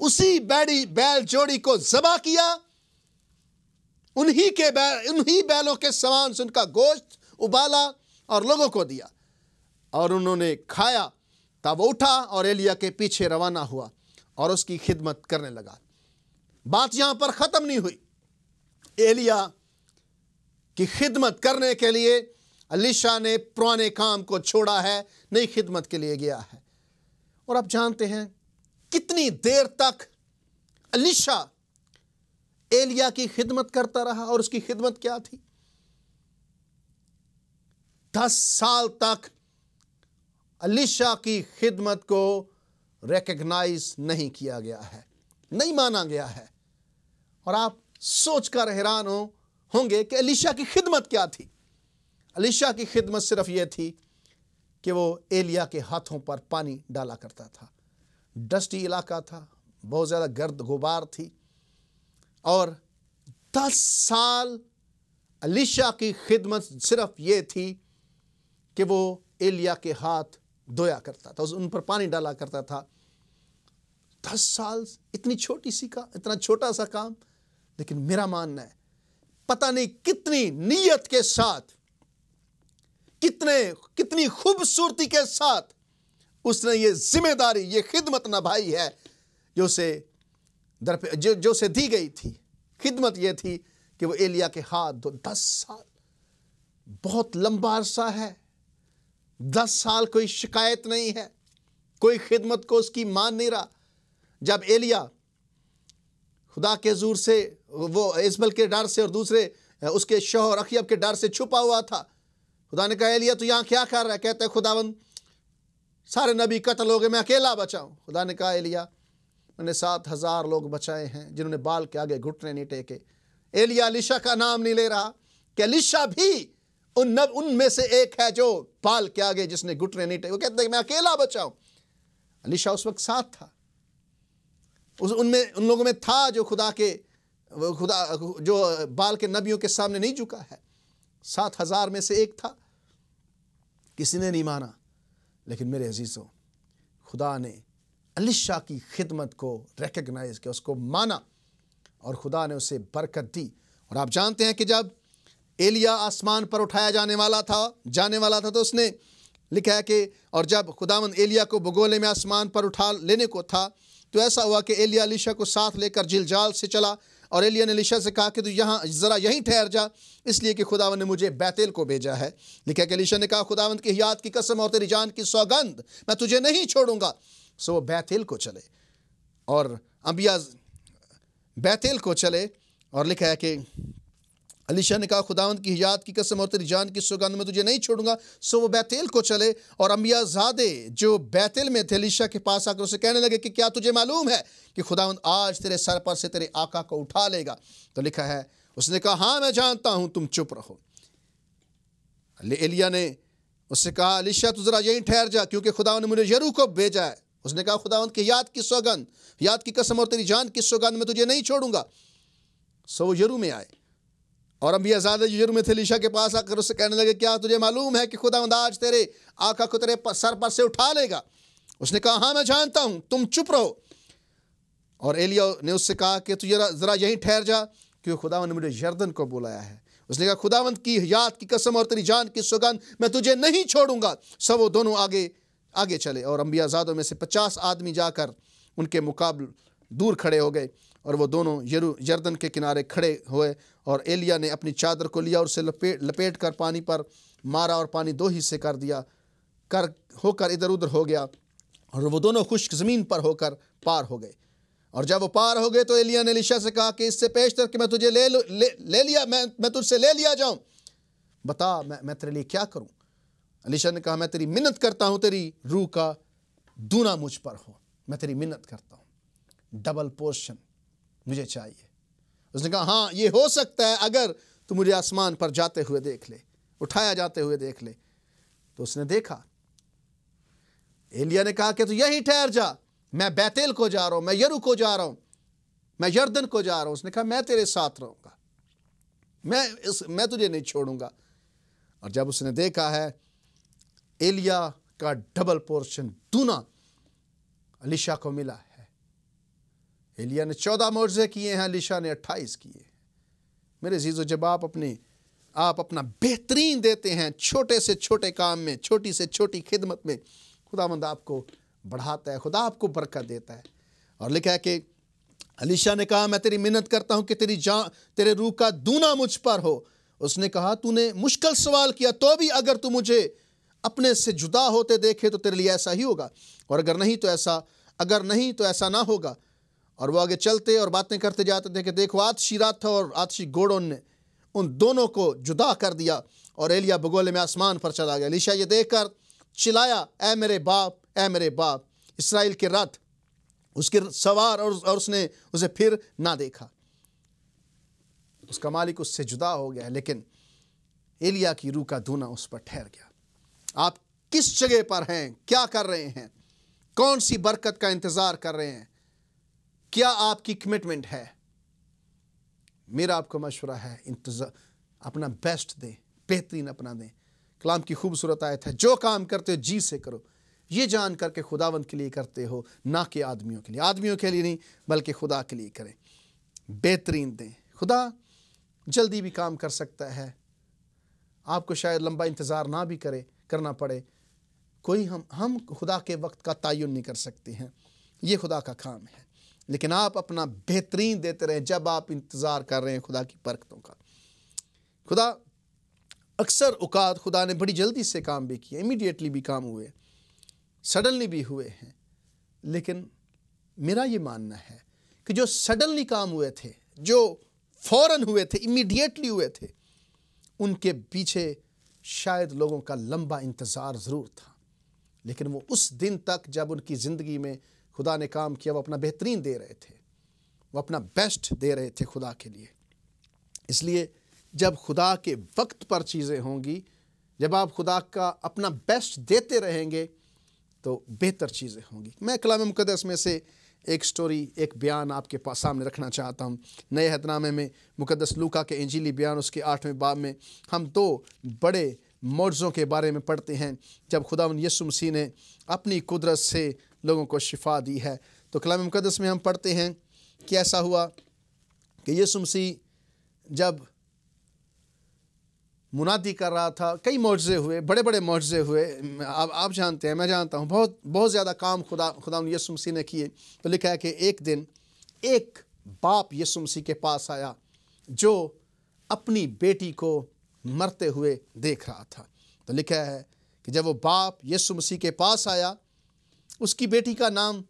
اسی بیل جوڑی کو ذبح کیا، انہی بیلوں کے سامان سے ان کا گوشت ابالا اور لوگوں کو دیا، اور انہوں نے کھایا۔ تب وہ اٹھا اور ایلیا کے پیچھے روانہ ہوا اور اس کی خدمت کرنے لگا۔ بات یہاں پر ختم نہیں ہوئی۔ ایلیا کی خدمت کرنے کے لیے الیشا نے پرانے کام کو چھوڑا ہے، نئی خدمت کے لیے گیا ہے۔ اور آپ جانتے ہیں کتنی دیر تک الیشا ایلیا کی خدمت کرتا رہا، اور اس کی خدمت کیا تھی؟ 10 سال تک الیشا کی خدمت کو ریکگنائز نہیں کیا گیا ہے، نہیں مانا گیا ہے۔ اور آپ سوچ کر حیران ہوں گے کہ الیشا کی خدمت کیا تھی؟ الیشا کی خدمت صرف یہ تھی کہ وہ ایلیا کے ہاتھوں پر پانی ڈالا کرتا تھا۔ ڈسٹی علاقہ تھا، بہت زیادہ گرد غبار تھی، اور 10 سال الیشا کی خدمت صرف یہ تھی کہ وہ ایلیا کے ہاتھ دھویا کرتا تھا، ان پر پانی ڈالا کرتا تھا۔ 10 سال، اتنا چھوٹا سا کام، لیکن میرا ماننا ہے پتہ نہیں کتنی نیت کے ساتھ، کتنی خوبصورتی کے ساتھ اس نے یہ ذمہ داری، یہ خدمت نبھائی ہے جو اسے دی گئی تھی۔ خدمت یہ تھی کہ وہ ایلیا کے ہاتھ 10 سال بہت لمبا عرصہ ہے۔ 10 سال کوئی شکایت نہیں ہے، کوئی خدمت کو اس کی مان نہیں رہا۔ جب ایلیا خدا کے حضور سے، وہ ایزبل کے ڈر سے اور دوسرے اس کے شوہر اخیب کے ڈر سے چھپا ہوا تھا، خدا نے کہا ایلیا تو یہاں کیا کر رہا ہے؟ کہتے ہیں خداوند سارے نبی قتل ہو گئے، میں اکیلا بچاؤں۔ خدا نے کہا ایلیا میں نے 7000 لوگ بچائے ہیں جنہوں نے بال کے آگے گھٹنے نہیں ٹیکے۔ ایلیا الیشا کا نام نہیں لے رہا کہ الیشا بھی ان میں سے ایک ہے جو بال کے آگے جس نے گھٹنے نہیں ٹیکے۔ وہ کہتے ہیں کہ میں اکیلا بچاؤں۔ الیشا اس وقت ساتھ تھا، ان لوگوں میں تھا جو جو بال کے نبیوں کے سامنے نہیں جھکا ہے۔ 7000 میں سے ایک تھا، کسی نے نہیں مانا۔ لیکن میرے عزیزوں، خدا نے الیشا کی خدمت کو ریکگنائز کیا، اس کو مانا، اور خدا نے اسے برکت دی۔ اور آپ جانتے ہیں کہ جب ایلیا آسمان پر اٹھایا جانے والا تھا تو اس نے لکھا ہے کہ اور جب خداوند ایلیا کو بگولے میں آسمان پر اٹھا لینے کو تھا تو ایسا ہوا کہ ایلیا الیشا کو ساتھ لے کر جلجال سے چلا، اور ایلیا نے الیشا سے کہا کہ تو یہیں ٹھہر جا، اس لیے کہ خداوند نے مجھے بیتیل کو بھیجا ہے۔ لکھا کہ الیشا نے کہا خداوند کی حیات کی قسم اور تیری جان کی سوگند میں تجھے نہیں چھوڑوں گا۔ سو وہ بیتیل کو چلے، اور انبیاء بیتیل کو چلے، اور لکھا ہے کہ الیشا نے کہا خداوند کی حیات کی قسم اور تیری جان کی سوگند میں تجھے نہیں چھوڑوں گا۔ سو وہ بیتیل کو چلے، اور انبیاء زادے جو بیتیل میں تھے الیشا کے پاس آ کر اسے کہنے لگے کہ کیا تجھے معلوم ہے کہ خداوند آج تیرے سر پر سے تیرے آقا کو اٹھا لے گا؟ تو لکھا ہے اس نے کہا ہاں میں جانتا ہوں، تم چپ رہو۔ ایلیا نے اس سے کہا الیشا تو ذرا یہیں ٹھہر جا، کیونکہ خداوند نے مجھے یریحو کو بھیجا ہے۔ اس نے کہا خداوند کی حیات کی سوگند، حیات کی قسم اور تیری جان کی سوگند میں تجھے نہیں چھوڑوں گا۔ سو وہ یریحو میں آئے، اور انبیاء زادے جو یریحو میں تھے الیشا کے پاس آ کر اس سے کہنے لگے کیا تجھے معلوم ہے کہ خداوند آج تیرے آقا کو تیرے سر پر سے اٹھا لے گا؟ اس نے کہا ہاں میں جانتا ہوں، تم چپ رہو۔ اور ایلیا نے اس سے کہا کہ تو ذرا یہیں ٹھہر جا، کیونکہ خداوند نے مجھے یردن کو بلایا ہے۔ اس نے کہا خداوند کی حیات کی قسم اور تیری جان کی سوگند میں تجھے نہیں چھوڑوں گا۔ سب وہ دونوں آگے چلے، اور انبیاء زادوں میں سے 50 آدمی جا کر ان کے مقابل دور کھڑے ہو گئے، اور وہ دونوں یردن کے کنارے کھڑے ہوئے، اور ایلیا نے اپنی چادر کو لیا اور اسے لپیٹ کر پانی پر مارا، اور پانی 2 حصے کر دیا، ہو کر ادھر ادھر ہو گیا، اور وہ دونوں خشک زمین پر ہو کر پار ہو گئے۔ اور جب وہ پار ہو گئے تو ایلیا نے الیشا سے کہا کہ اس سے پیشتر کہ میں تجھے میں تجھ سے لے لیا جاؤں، بتا میں تیرے لیے کیا کروں؟ الیشا نے کہا میں تیری منت کرتا ہوں، تیری روح کا دونا مجھ پر ہو، میں تیری منت کرتا ہوں، ڈبل پورشن مجھے چاہیے۔ اس نے کہا ہاں یہ ہو سکتا ہے اگر تو مجھے آسمان پر جاتے ہوئے دیکھ لے، اٹھایا جاتے ہوئے دیکھ لے۔ تو اس نے دیکھا۔ ایلیا نے کہا کہ تو یہیں ٹھہر جا، میں بیتیل کو جا رہا ہوں، میں یریحو کو جا رہا ہوں، میں یردن کو جا رہا ہوں۔ اس نے کہا میں تیرے ساتھ رہوں گا، میں تجھے نہیں چھوڑوں گا۔ اور جب اس نے دیکھا ہے ایلیا کا ڈبل پورشن دونا الیشا کو ملا ہے، ایلیا نے 14 معجزے کیے ہیں، الیشا نے 28 کیے۔ میرے عزیزو، جب آپ اپنا بہترین دیتے ہیں چھوٹے سے چھوٹے کام میں، چھوٹی سے چھوٹی خدمت میں، خداوند آپ کو بڑھاتا ہے، خدا آپ کو برکت دیتا ہے۔ اور لکھا ہے کہ الیشا نے کہا میں تیری منت کرتا ہوں کہ تیرے روح کا دونا مجھ پر ہو۔ اس نے کہا تو نے مشکل سوال کیا، تو بھی اگر تو مجھے اپنے سے جدا ہوتے دیکھے تو تیرے لیے ایسا ہی ہوگا، اور اگر نہیں تو ایسا نہ ہوگا۔ اور وہ آگے چلتے اور باتیں کرتے جاتے تھے کہ دیکھو آتشی رات تھا اور آتشی گھوڑوں نے ان دونوں کو جدا کر دیا، اور ایلیا بگولے میں آسمان پر چلا گیا۔ الیشا یہ دیکھ کر چلایا، اے میرے باپ، اے میرے باپ، اسرائیل کے رتھ، اس کے سوار، اور اس نے اسے پھر نہ دیکھا۔ اس کا مالک اس سے جدا ہو گیا، لیکن ایلیا کی روح کا دونا اس پر ٹھہر گیا۔ آپ کس جگہ پر ہیں؟ کیا کر رہے ہیں؟ کون سی برکت کا انتظار کر رہے ہیں؟ کیا آپ کی کمٹمنٹ ہے؟ میرا آپ کو مشورہ ہے، اپنا بیسٹ دیں، بہترین اپنا دیں۔ کلام کی خوبصورت آیت ہے، جو کام کرتے ہو جی سے کرو، یہ جان کر کے خداوند کے لیے کرتے ہو، نہ کہ آدمیوں کے لیے۔ آدمیوں کے لیے نہیں بلکہ خدا کے لیے کریں، بہترین دیں۔ خدا جلدی بھی کام کر سکتا ہے، آپ کو شاید لمبا انتظار نہ بھی کرنا پڑے۔ ہم خدا کے وقت کا تعین نہیں کر سکتے ہیں، یہ خدا کا کام ہے، لیکن آپ اپنا بہترین دیتے رہیں جب آپ انتظار کر رہے ہیں خدا کی برکتوں کا۔ خدا اکثر اوقات خدا نے بڑی جلدی سے کام بھی کیے، امیڈیٹلی بھی کام ہوئے، سڈنلی بھی ہوئے ہیں، لیکن میرا یہ ماننا ہے کہ جو سڈنلی کام ہوئے تھے، جو فوراً ہوئے تھے، امیڈیٹلی ہوئے تھے، ان کے پیچھے شاید لوگوں کا لمبا انتظار ضرور تھا، لیکن وہ اس دن تک جب ان کی زندگی میں خدا نے کام کیا، وہ اپنا بہترین دے رہے تھے، وہ اپنا بیسٹ دے رہے تھے خدا کے لیے۔ اس لیے جب خدا کے وقت پر چیزیں ہوں گی، جب آپ خدا کا اپنا بیسٹ دیتے رہیں گے تو بہتر چیزیں ہوں گی۔ میں کلام مقدس میں سے ایک سٹوری، ایک بیان آپ کے سامنے رکھنا چاہتا ہوں۔ نئے عہد نامے میں مقدس لوکا کے انجیلی بیان اس کے 8ویں باب میں ہم 2 بڑے معجزوں کے بارے میں پڑھتے ہیں جب خداوند یسوع مسیح نے اپنی قدرت سے لوگوں کو شفا دی ہے۔ تو کلام مقدس میں ہم پڑھتے ہیں کہ ایسا ہوا کہ یسوع مسیح جب منادی کر رہا تھا، کئی معجزے ہوئے، بڑے بڑے معجزے ہوئے، آپ جانتے ہیں، میں جانتا ہوں، بہت زیادہ کام خداوند یسوع مسیح نے کیے۔ تو لکھا ہے کہ ایک دن ایک باپ یسوع مسیح کے پاس آیا جو اپنی بیٹی کو مرتے ہوئے دیکھ رہا تھا۔ تو لکھا ہے کہ جب وہ باپ یسوع مسیح کے پاس آیا، اس کی بیٹی کا نام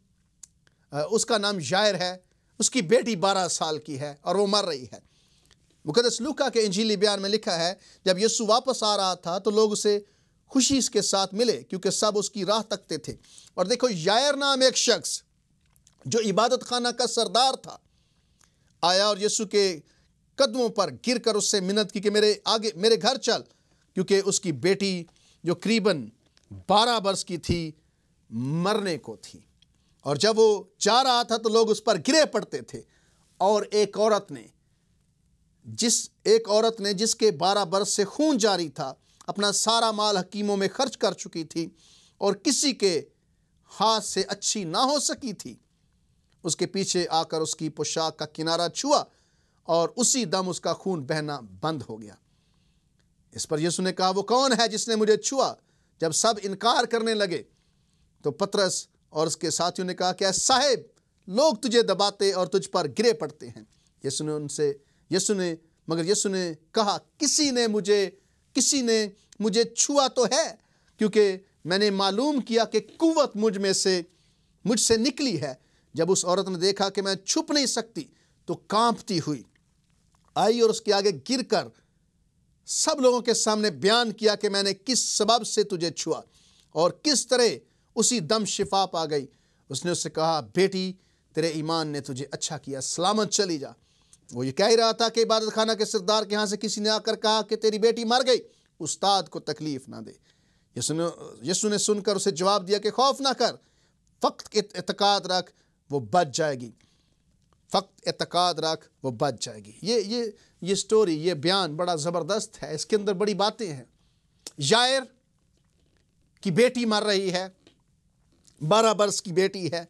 یائر ہے، اس کی بیٹی 12 سال کی ہے اور وہ مر رہی ہے۔ مقدس لوکا کے انجیلی بیان میں لکھا ہے جب یسوع واپس آ رہا تھا تو لوگ اسے خوشی کے ساتھ ملے کیونکہ سب اس کی راہ تکتے تھے۔ اور دیکھو، یائر نام ایک شخص جو عبادت خانہ کا سردار تھا آیا اور یسوع کے قدموں پر گر کر اس سے منت کی کہ میرے گھر چل، کیونکہ اس کی بیٹی جو قریباً 12 برس کی تھی مرنے کو تھی۔ اور جب وہ جا رہا تھا تو لوگ اس پر گرے پڑتے تھے، اور ایک عورت نے جس کے 12 برس سے خون جاری تھا، اپنا سارا مال حکیموں میں خرچ کر چکی تھی اور کسی کے ہاتھ سے اچھی نہ ہو سکی تھی، اس کے پیچھے آ کر اس کی پوشاک کا کنارہ چھوا اور اسی دم اس کا خون بہنا بند ہو گیا۔ اس پر یسوع نے کہا، وہ کون ہے جس نے مجھے چھوا؟ جب سب انکار کرنے لگے تو پطرس اور اس کے ساتھیوں نے کہا کہ اے صاحب، لوگ تجھے دباتے اور تجھ پر گرے پڑتے ہیں۔ یسوع نے کہا، کسی نے مجھے چھوا تو ہے، کیونکہ میں نے معلوم کیا کہ قوت مجھ سے نکلی ہے۔ جب اس عورت نے دیکھا کہ میں چھپ نہیں سکتی تو کانپتی ہوئی آئی اور اس کے آگے گر کر سب لوگوں کے سامنے بیان کیا کہ میں نے کس سبب سے تجھے چھوا اور کس طرح اسی دم شفا پا گئی۔ اس نے اس سے کہا، بیٹی، تیرے ایمان نے تجھے اچھا کیا، سلامت چلی جا۔ وہ یہ کہہ رہا تھا کہ عبادت خانہ کے سردار کے ہاں سے کسی نے آ کر کہا کہ تیری بیٹی مر گئی، استاد کو تکلیف نہ دے۔ یسوع نے سن کر اسے جواب دیا کہ خوف نہ کر، فقط اعتقاد رکھ، وہ بچ جائے گی۔ فقط اعتقاد رکھ، وہ بچ جائے گی۔ یہ سٹوری، یہ بیان بڑا زبردست ہے، اس کے اندر بڑی باتیں ہیں۔ یائر کی بیٹی مر رہی ہے، 12 برس کی بیٹی ہے،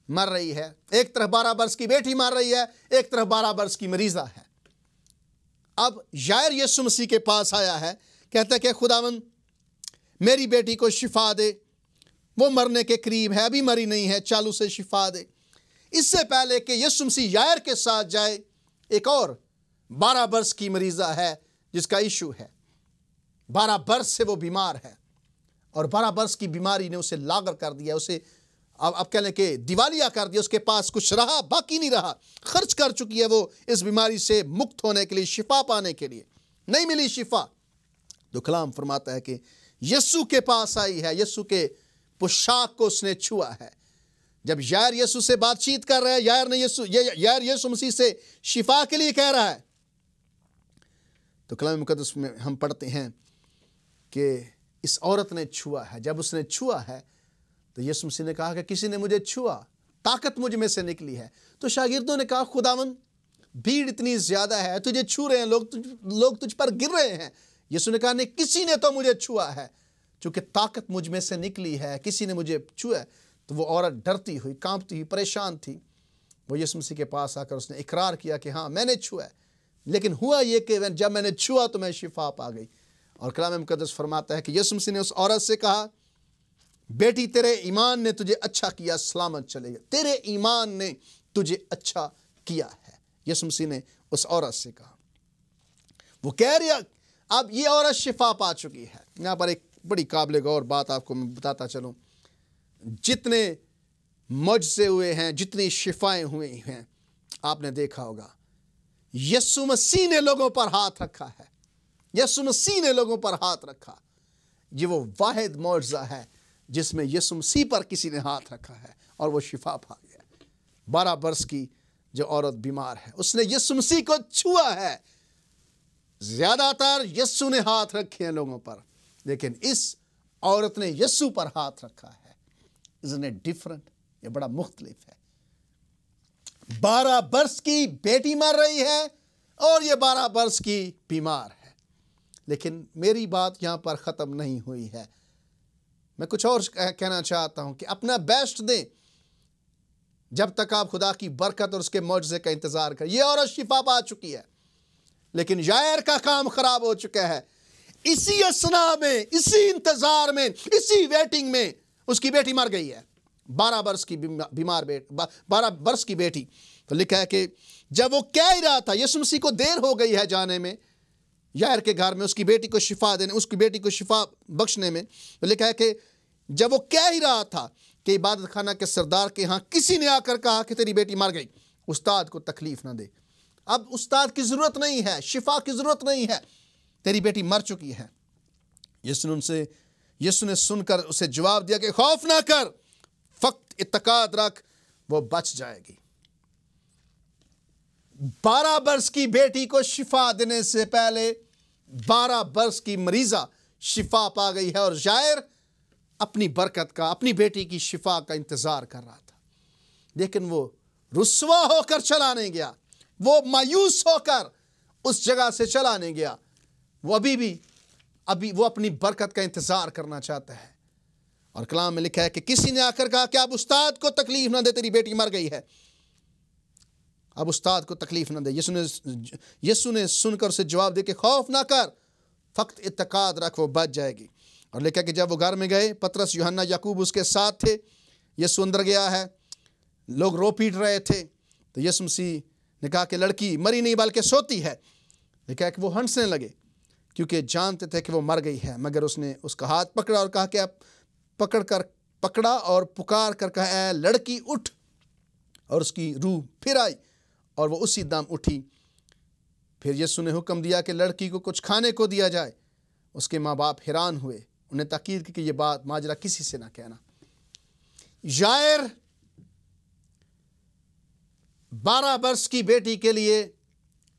مر رہی ہے، ایک طرف 12 برس کی بیٹی مر رہی ہے، ایک طرف 12 برس کی مریضہ ہے۔ اب یائر یسوع مسیح کے پاس آیا ہے، کہتا ہے کہ خداوند میری بیٹی کو شفا دے، وہ مرنے کے قریب ہے، ابھی مری نہیں ہے، چالو سے شفا دے۔ اس سے پہلے کہ یسوع مسیح یائر کے ساتھ جائے، ایک اور 12 برس کی مریضہ ہے جس کا ایشو ہے، 12 برس سے وہ بیمار ہے، اور 12 برس کی بیماری نے اسے لاغر کر دیا، اسے اب کہہ لیں کہ دیوالیہ کر دیا، اس کے پاس کچھ رہا باقی نہیں رہا، خرچ کر چکی ہے وہ اس بیماری سے مکت ہونے کے لیے، شفا پانے کے لیے، نہیں ملی شفا۔ تو کلام فرماتا ہے کہ یسوع کے پاس آئی ہے، یسوع کے پوشاک کو اس نے چھوا ہے۔ جب یائر یسوع سے بات چیت کر رہا ہے، یائر یسوع مسیح سے شفا کے لیے کہہ رہا ہے، تو کلام مقدس میں ہم پڑھتے ہیں کہ اس عورت نے چھوا ہے۔ جب اس نے چھوا ہے تو یسوع مسیح نے کہا کہ کسی نے مجھے چھوا، طاقت مجھ میں سے نکلی ہے۔ تو شاگردوں نے کہا خداوند بھیڑ اتنی زیادہ ہے، تجھے چھو رہے ہیں لوگ تجھ پر گر رہے ہیں۔ یسوع نے کہا نہیں، کسی نے تو مجھے چھوا ہے، چونکہ طاقت مجھ میں سے نکلی ہے، کسی نے مجھے چھوا ہے۔ تو وہ عورت ڈرتی ہوئی، کانپتی ہوئی، پریشان تھی، وہ یسوع مسیح کے پاس آ کر اس نے اقرار کیا کہ ہاں میں نے چھوا ہے، لیکن ہوا یہ کہ جب میں نے چھوا تو میں شفا پا گئی۔ اور کلام مقدس فرماتا ہے کہ یسوع مسیح نے اس عورت سے کہا بیٹی تیرے ایمان نے تجھے اچھا کیا، سلامت چلے گا، تیرے ایمان نے تجھے اچھا کیا ہے۔ یسوع مسیح نے اس عورت سے کہا، وہ کہہ رہی اب یہ عورت شفا پا چکی ہے۔ یہاں پر ایک بڑی قابل غور بات آپ کو میں بتاتا چلوں، جتنے معجزے ہوئے ہیں، جتنی شفائیں ہوئی ہیں، آپ نے دیکھا ہوگا یسوع مسیح نے لوگوں پر ہاتھ رکھا ہے، یسوع مسیح نے لوگوں پر ہاتھ رکھا۔ یہ وہ واحد معجزہ ہے جس میں یسوع مسیح پر کسی نے ہاتھ رکھا ہے اور وہ شفا پا گیا۔ 12 برس کی جو عورت بیمار ہے، اس نے یسوع مسیح کو چھوا ہے۔ زیادہ تر یسوع نے ہاتھ رکھے ہیں لوگوں پر، لیکن اس عورت نے یسوع پر ہاتھ رکھا ہے۔ Isn't it different؟ یہ بڑا مختلف ہے۔ 12 برس کی بیٹی مر رہی ہے اور یہ 12 برس کی بیمار ہے، لیکن میری بات یہاں پر ختم نہیں ہوئی ہے۔ میں کچھ اور کہنا چاہتا ہوں کہ اپنا بیسٹ دیں جب تک آپ خدا کی برکت اور اس کے معجزے کا انتظار کریں۔ یہ عورت شفا پا چکی ہے، لیکن یائر کا کام خراب ہو چکا ہے۔ اسی اسنا میں، اسی انتظار میں، اسی ویٹنگ میں اس کی بیٹی مر گئی ہے، 12 برس کی بیمار 12 برس کی بیٹی۔ تو لکھا ہے کہ جب وہ کہہ ہی رہا تھا، یسوع مسیح کو دیر ہو گئی ہے جانے میں یائر کے گھر میں، اس کی بیٹی کو شفا دینے، اس کی بیٹی کو شفا بخشنے میں۔ تو لکھا ہے کہ جب وہ کہہ ہی رہا تھا کہ عبادت خانہ کے سردار کے ہاں کسی نے آ کر کہا کہ تیری بیٹی مر گئی، استاد کو تکلیف نہ دے۔ اب استاد کی ضرورت نہیں ہے، شفا کی ضرورت نہیں ہے، تیری بیٹی مر چکی ہے۔ یسوع نے سن کر اسے جواب دیا کہ خوف نہ کر، فقط اعتقاد رکھ، وہ بچ جائے گی۔ 12 برس کی بیٹی کو شفا دینے سے پہلے 12 برس کی مریضہ شفا پا گئی ہے، اور یائر اپنی برکت کا، اپنی بیٹی کی شفا کا انتظار کر رہا تھا، لیکن وہ رسوا ہو کر چلا نہیں گیا، وہ مایوس ہو کر اس جگہ سے چلا نہیں گیا۔ وہ ابھی وہ اپنی برکت کا انتظار کرنا چاہتا ہے۔ اور کلام میں لکھا ہے کہ کسی نے آ کر کہا کہ اب استاد کو تکلیف نہ دے، تیری بیٹی مر گئی ہے، اب استاد کو تکلیف نہ دے۔ یسوع نے سن کر اسے جواب دے کہ خوف نہ کر، فقط اعتقاد رکھ، وہ بچ جائے گی۔ اور لکھا کہ جب وہ گھر میں گئے، پترس، یوحنا، یعقوب اس کے ساتھ تھے، یسوع اندر گیا ہے، لوگ رو پیٹ رہے تھے، تو یسوع مسیح نے کہا کہ لڑکی مری نہیں بلکہ سوتی ہے۔ لکھا کہ وہ ہنسنے لگے کیونکہ جانتے تھے کہ وہ مر گئی ہے، مگر اس نے اس کا ہاتھ پکڑا اور کہا کہ اب پکڑا اور پکار کر کہا اے لڑکی اٹھ، اور اس کی روح پھر آئی اور وہ اسی دم اٹھی۔ پھر یسوع نے حکم دیا کہ لڑکی کو کچھ کھانے کو دیا جائے۔ اس کے ماں باپ حیران ہوئے، انہیں تاکید کی کہ یہ بات ماجرا کسی سے نہ کہنا۔ یائر 12 برس کی بیٹی کے لیے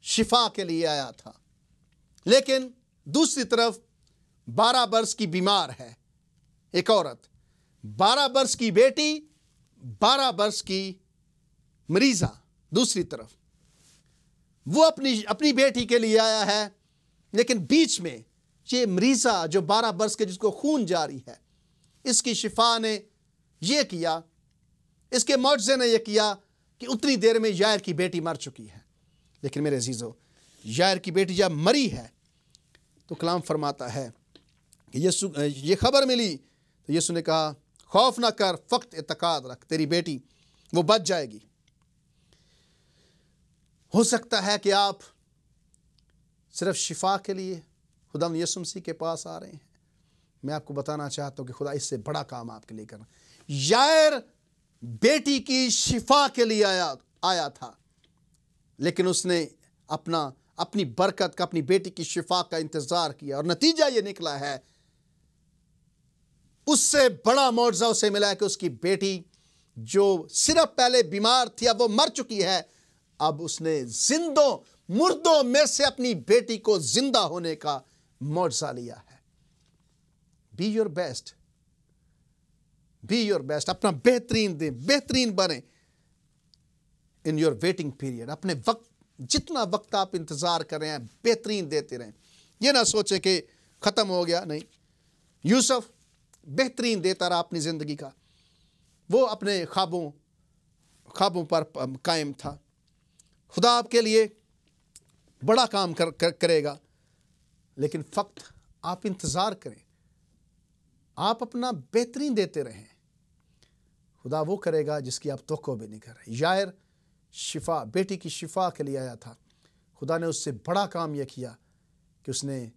شفا کے لیے آیا تھا، لیکن دوسری طرف 12 برس کی بیمار ہے ایک عورت، 12 برس کی بیٹی، 12 برس کی مریضہ دوسری طرف۔ وہ اپنی بیٹی کے لیے آیا ہے، لیکن بیچ میں یہ مریضہ جو 12 برس کے، جس کو خون جاری ہے، اس کی شفا نے یہ کیا اس کے معجزے نے یہ کیا کہ اتنی دیر میں یائر کی بیٹی مر چکی ہے۔ لیکن میرے عزیزو، یائر کی بیٹی جب مری ہے تو کلام فرماتا ہے کہ یہ خبر ملی تو یسوع نے کہا خوف نہ کر، فقط اعتقاد رکھ، تیری بیٹی وہ بچ جائے گی۔ ہو سکتا ہے کہ آپ صرف شفا کے لیے خدا یسوع مسیح کے پاس آ رہے ہیں۔ میں آپ کو بتانا چاہتا ہوں کہ خدا اس سے بڑا کام آپ کے لیے کرنا۔ یائر بیٹی کی شفا کے لیے آیا تھا، لیکن اس نے اپنی برکت کا، اپنی بیٹی کی شفا کا انتظار کیا، اور نتیجہ یہ نکلا ہے، اس سے بڑا معجزہ اسے ملا ہے کہ اس کی بیٹی جو صرف پہلے بیمار تھی اب وہ مر چکی ہے۔ اب اس نے مردوں میں سے اپنی بیٹی کو زندہ ہونے کا معجزہ لیا ہے۔ Be your best, be your best, اپنا بہترین دیں، بہترین بنیں ان یور ویٹنگ پیریڈ۔ اپنے وقت، جتنا وقت آپ انتظار کر رہے ہیں، بہترین دیتے رہیں۔ یہ نہ سوچیں کہ ختم ہو گیا، نہیں۔ یوسف بہترین دیتا رہا اپنی زندگی کا، وہ اپنے خوابوں پر قائم تھا۔ خدا آپ کے لیے بڑا کام کرے گا، لیکن فقط آپ انتظار کریں، آپ اپنا بہترین دیتے رہیں، خدا وہ کرے گا جس کی آپ توقع بھی نہیں کر رہے۔ یائر بیٹی کی شفا کے لیے آیا تھا، خدا نے اس سے بڑا کام یہ کیا کہ اس نے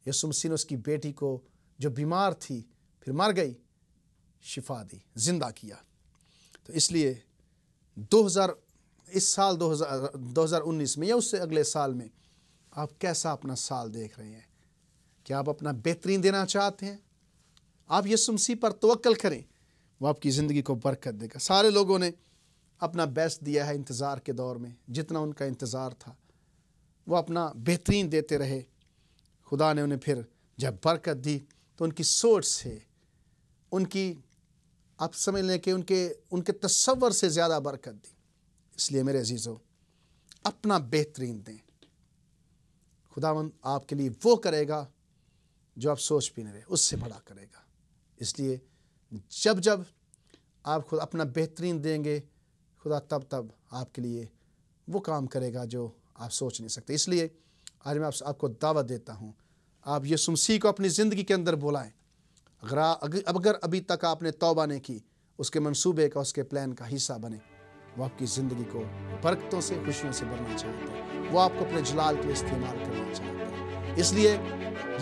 یسوع مسیح نے اس کی بیٹی کو جو بیمار تھی پھر مر گئی، شفا دی، زندہ کیا۔ تو اس لیے اس سال 2019 میں یا اس سے اگلے سال میں آپ کیسا اپنا سال دیکھ رہے ہیں؟ کہ آپ اپنا بہترین دینا چاہتے ہیں؟ آپ یسوع مسیح پر توکل کریں، وہ آپ کی زندگی کو برکت دے گا۔ سارے لوگوں نے اپنا بیسٹ دیا ہے انتظار کے دور میں، جتنا ان کا انتظار تھا وہ اپنا بہترین دیتے رہے۔ خدا نے انہیں پھر جب برکت دی تو ان کی سوچ سے، ان کی آپ سمجھ لیں کہ ان کے تصور سے زیادہ برکت دی۔ اس لیے میرے عزیزو، اپنا بہترین دیں، خداوند آپ کے لیے وہ کرے گا جو آپ سوچ بھی نہیں رہے، اس سے بڑا کرے گا۔ اس لیے جب آپ خود اپنا بہترین دیں گے، خدا تب آپ کے لیے وہ کام کرے گا جو آپ سوچ نہیں سکتے۔ اس لیے آج میں آپ کو دعوت دیتا ہوں، آپ یسوع مسیح کو اپنی زندگی کے اندر بلائیں۔ اگر ابھی تک آپ نے توبہ نہیں کی، اس کے منصوبے کا، اس کے پلان کا حصہ بنے۔ وہ آپ کی زندگی کو برکتوں سے، خوشیوں سے بھرنا چاہتے ہیں، وہ آپ کو اپنے جلال کے لیے استعمال کرنا چاہتے ہیں۔ اس لیے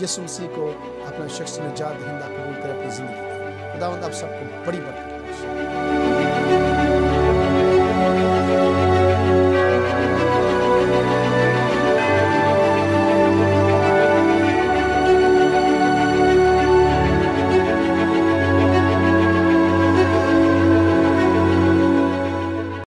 یسوع مسیح کو اپنا شخص نجات دہندہ قبول کریں اپنی زندگی میں۔ خداوند آپ سب کو بڑی برکت بخشے۔